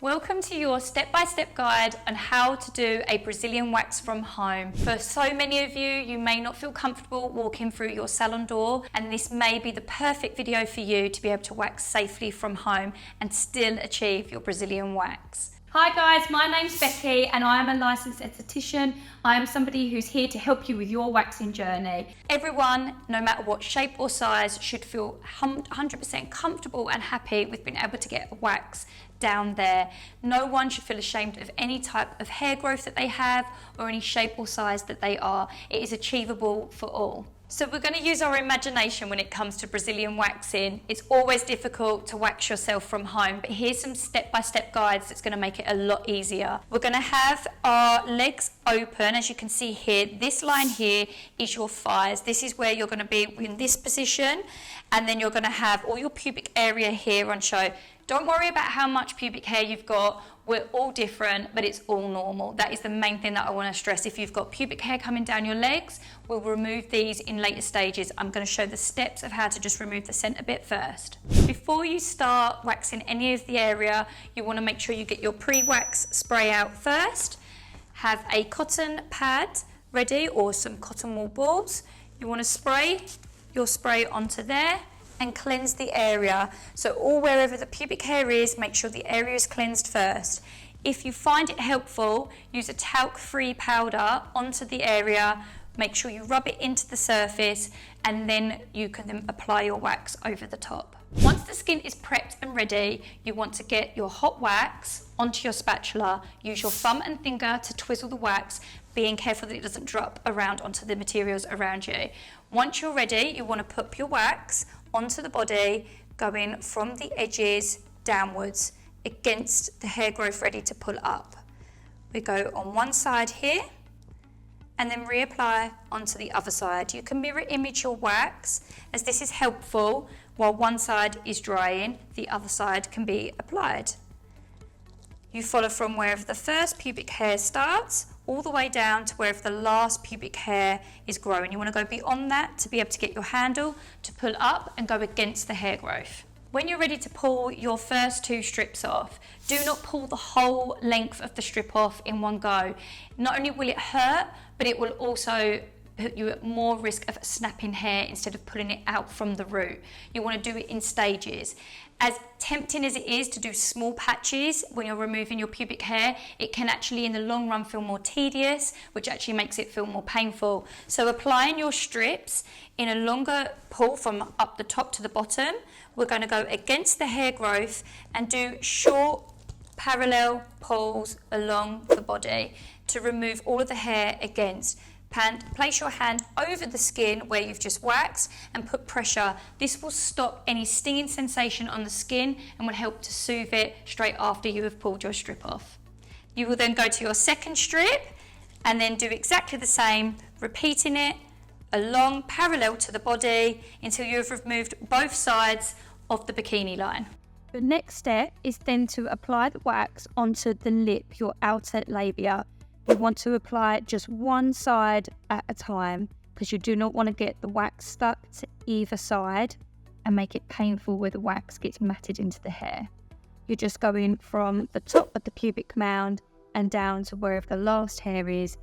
Welcome to your step-by-step guide on how to do a Brazilian wax from home. For so many of you, you may not feel comfortable walking through your salon door, and this may be the perfect video for you to be able to wax safely from home and still achieve your Brazilian wax. Hi guys, my name's Becky and I am a licensed esthetician. I am somebody who's here to help you with your waxing journey. Everyone, no matter what shape or size, should feel 100% comfortable and happy with being able to get a wax down there. No one should feel ashamed of any type of hair growth that they have or any shape or size that they are. It is achievable for all. So we're going to use our imagination when it comes to Brazilian waxing. It's always difficult to wax yourself from home, but here's some step-by-step guides that's going to make it a lot easier. We're going to have our legs open, as you can see here. This line here is your thighs. This is where you're going to be in this position, and then you're going to have all your pubic area here on show. Don't worry about how much pubic hair you've got. We're all different, but it's all normal. That is the main thing that I want to stress. If you've got pubic hair coming down your legs, we'll remove these in later stages. I'm going to show the steps of how to just remove the centre bit first. Before you start waxing any of the area, you want to make sure you get your pre-wax spray out first. Have a cotton pad ready or some cotton wool balls. You want to spray your spray onto there and cleanse the area. So all wherever the pubic hair is, make sure the area is cleansed first. If you find it helpful, use a talc-free powder onto the area, make sure you rub it into the surface, and then you can then apply your wax over the top. Once the skin is prepped and ready, you want to get your hot wax onto your spatula. Use your thumb and finger to twizzle the wax, being careful that it doesn't drop around onto the materials around you. Once you're ready, you want to put your wax onto the body, going from the edges downwards against the hair growth ready to pull up. We go on one side here and then reapply onto the other side. You can mirror image your wax, as this is helpful. While one side is drying, the other side can be applied. You follow from wherever the first pubic hair starts all the way down to wherever the last pubic hair is growing. You want to go beyond that to be able to get your handle to pull up and go against the hair growth. When you're ready to pull your first two strips off, do not pull the whole length of the strip off in one go. Not only will it hurt, but it will also put you at more risk of snapping hair instead of pulling it out from the root. You want to do it in stages. As tempting as it is to do small patches when you're removing your pubic hair, it can actually in the long run feel more tedious, which actually makes it feel more painful. So applying your strips in a longer pull from up the top to the bottom, we're going to go against the hair growth and do short parallel pulls along the body to remove all of the hair against. Place your hand over the skin where you've just waxed and put pressure. This will stop any stinging sensation on the skin and will help to soothe it straight after you have pulled your strip off. You will then go to your second strip and then do exactly the same, repeating it along parallel to the body until you have removed both sides of the bikini line. The next step is then to apply the wax onto the lip, your outer labia. You want to apply just one side at a time because you do not want to get the wax stuck to either side and make it painful where the wax gets matted into the hair. You're just going from the top of the pubic mound and down to wherever the last hair is,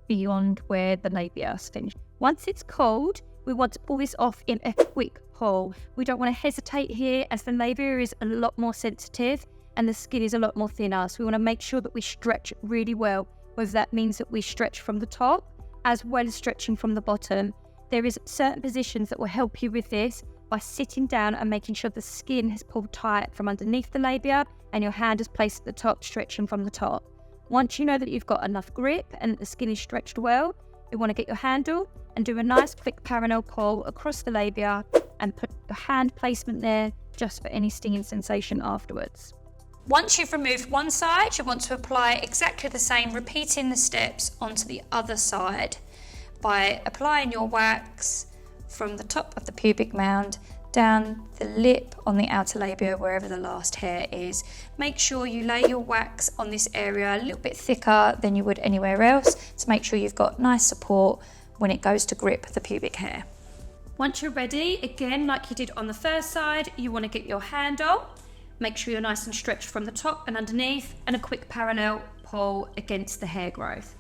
beyond where the labia is finished. Once it's cold, we want to pull this off in a quick pull. We don't want to hesitate here, as the labia is a lot more sensitive and the skin is a lot more thinner. So we want to make sure that we stretch really well, whether that means that we stretch from the top as well as stretching from the bottom. There is certain positions that will help you with this by sitting down and making sure the skin has pulled tight from underneath the labia and your hand is placed at the top, stretching from the top. Once you know that you've got enough grip and the skin is stretched well, you want to get your handle and do a nice quick parallel pull across the labia and put the hand placement there just for any stinging sensation afterwards. Once you've removed one side, you want to apply exactly the same, repeating the steps onto the other side by applying your wax from the top of the pubic mound down the lip on the outer labia, wherever the last hair is. Make sure you lay your wax on this area a little bit thicker than you would anywhere else to make sure you've got nice support when it goes to grip the pubic hair. Once you're ready, again, like you did on the first side, you want to get your handle Make sure you're nice and stretched from the top and underneath, and a quick parallel pull against the hair growth.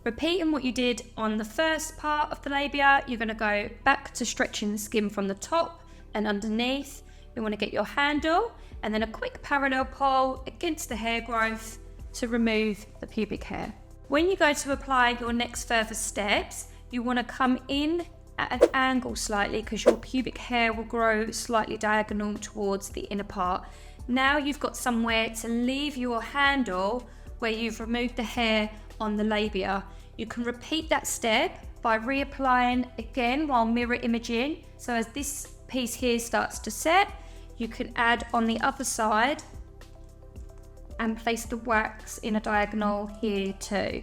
Repeating what you did on the first part of the labia, you're going to go back to stretching the skin from the top and underneath. You want to get your handle and then a quick parallel pull against the hair growth to remove the pubic hair. When you go to apply your next further steps, you want to come in at an angle slightly because your pubic hair will grow slightly diagonal towards the inner part. Now you've got somewhere to leave your handle where you've removed the hair on the labia. You can repeat that step by reapplying again while mirror imaging. So as this piece here starts to set, you can add on the other side and place the wax in a diagonal here too.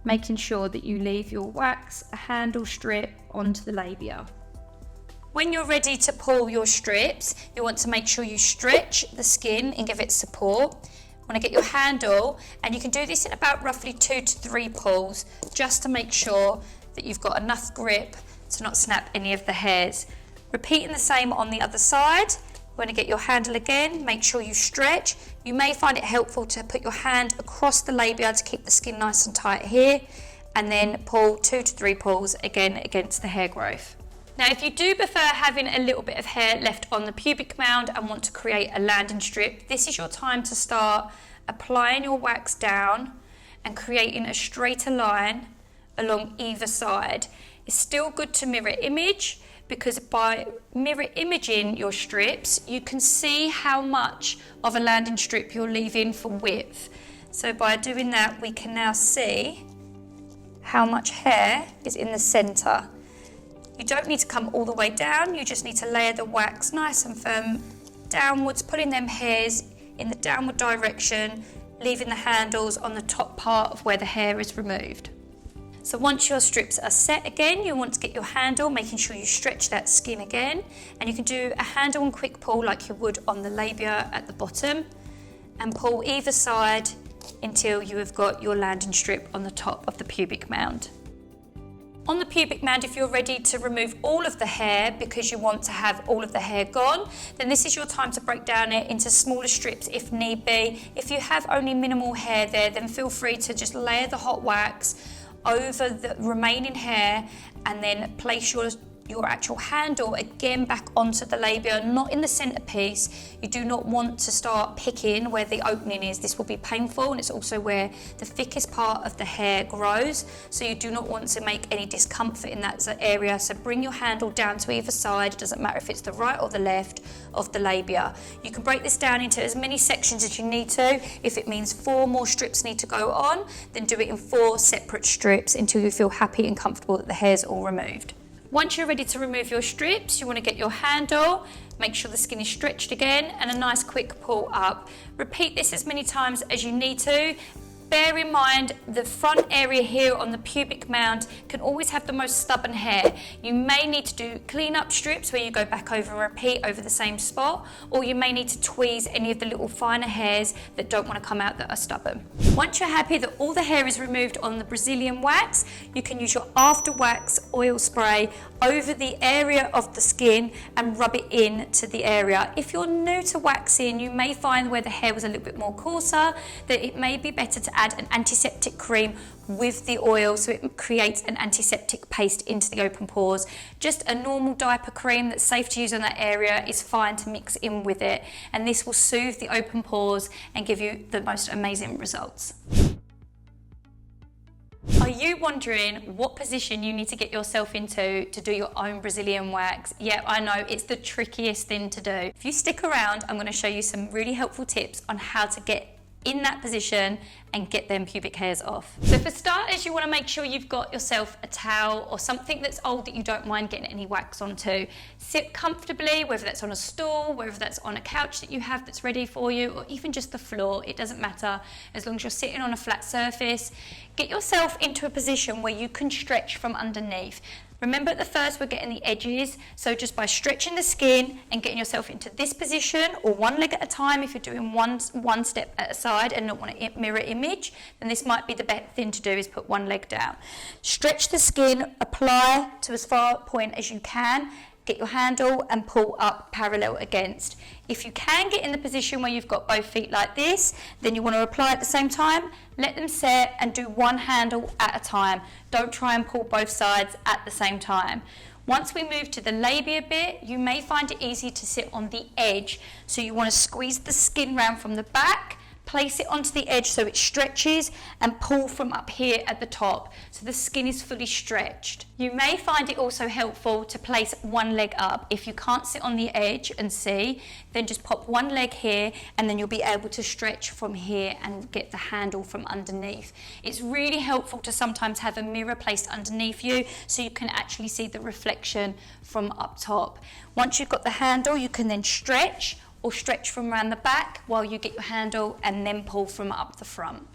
Making sure that you leave your wax handle strip onto the labia. When you're ready to pull your strips, you want to make sure you stretch the skin and give it support. You want to get your handle, and you can do this in about roughly 2 to 3 pulls, just to make sure that you've got enough grip to not snap any of the hairs. Repeating the same on the other side. You want to get your handle again, make sure you stretch. You may find it helpful to put your hand across the labia to keep the skin nice and tight here, and then pull 2 to 3 pulls again against the hair growth. Now, if you do prefer having a little bit of hair left on the pubic mound and want to create a landing strip, this is your time to start applying your wax down and creating a straighter line along either side. It's still good to mirror image, because by mirror imaging your strips, you can see how much of a landing strip you're leaving for width. So by doing that, we can now see how much hair is in the center. You don't need to come all the way down, you just need to layer the wax nice and firm downwards, putting them hairs in the downward direction, leaving the handles on the top part of where the hair is removed. So once your strips are set again, you want to get your handle, making sure you stretch that skin again, and you can do a handle and quick pull like you would on the labia at the bottom, and pull either side until you have got your landing strip on the top of the pubic mound. On the pubic mound, if you're ready to remove all of the hair because you want to have all of the hair gone, then this is your time to break down it into smaller strips if need be. If you have only minimal hair there, then feel free to just layer the hot wax over the remaining hair and then place your actual handle again back onto the labia, not in the centerpiece. You do not want to start picking where the opening is. This will be painful, and it's also where the thickest part of the hair grows, so you do not want to make any discomfort in that area. So bring your handle down to either side. It doesn't matter if it's the right or the left of the labia. You can break this down into as many sections as you need to. If it means 4 more strips need to go on, then do it in 4 separate strips until you feel happy and comfortable that the hair's all removed. Once you're ready to remove your strips, you want to get your handle, make sure the skin is stretched again, and a nice quick pull up. Repeat this as many times as you need to. Bear in mind, the front area here on the pubic mound can always have the most stubborn hair. You may need to do clean-up strips where you go back over and repeat over the same spot, or you may need to tweeze any of the little finer hairs that don't want to come out that are stubborn. Once you're happy that all the hair is removed on the Brazilian wax, you can use your after wax oil spray over the area of the skin and rub it in to the area. If you're new to waxing, you may find where the hair was a little bit more coarser, that it may be better to add an antiseptic cream with the oil so it creates an antiseptic paste into the open pores. Just a normal diaper cream that's safe to use on that area is fine to mix in with it, and this will soothe the open pores and give you the most amazing results. Are you wondering what position you need to get yourself into to do your own Brazilian wax? Yeah, I know, it's the trickiest thing to do. If you stick around, I'm going to show you some really helpful tips on how to get in that position and get them pubic hairs off. So for starters, you want to make sure you've got yourself a towel or something that's old that you don't mind getting any wax onto. Sit comfortably, whether that's on a stool, whether that's on a couch that you have that's ready for you, or even just the floor. It doesn't matter, as long as you're sitting on a flat surface. Get yourself into a position where you can stretch from underneath. Remember, at the first we're getting the edges, so just by stretching the skin and getting yourself into this position, or one leg at a time if you're doing one step at a side and not want to mirror image, then this might be the best thing to do, is put one leg down. Stretch the skin, apply to as far a point as you can, get your handle and pull up parallel against. If you can get in the position where you've got both feet like this, then you want to apply at the same time. Let them set and do one handle at a time. Don't try and pull both sides at the same time. Once we move to the labia bit, you may find it easy to sit on the edge. So you want to squeeze the skin round from the back, place it onto the edge so it stretches, and pull from up here at the top so the skin is fully stretched. You may find it also helpful to place one leg up. If you can't sit on the edge and see, then just pop one leg here and then you'll be able to stretch from here and get the handle from underneath. It's really helpful to sometimes have a mirror placed underneath you so you can actually see the reflection from up top. Once you've got the handle, you can then stretch or stretch from around the back while you get your handle and then pull from up the front.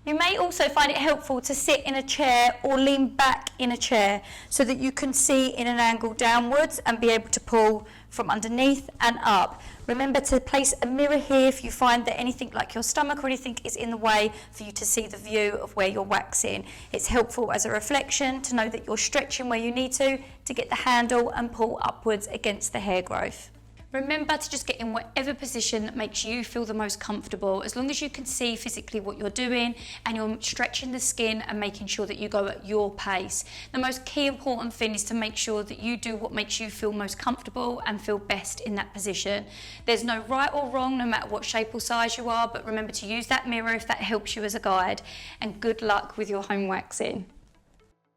You may also find it helpful to sit in a chair or lean back in a chair so that you can see in an angle downwards and be able to pull from underneath and up. Remember to place a mirror here if you find that anything like your stomach or anything is in the way for you to see the view of where you're waxing. It's helpful as a reflection to know that you're stretching where you need to get the handle and pull upwards against the hair growth. Remember to just get in whatever position that makes you feel the most comfortable, as long as you can see physically what you're doing and you're stretching the skin and making sure that you go at your pace. The most key important thing is to make sure that you do what makes you feel most comfortable and feel best in that position. There's no right or wrong no matter what shape or size you are, but remember to use that mirror if that helps you as a guide, and good luck with your home waxing.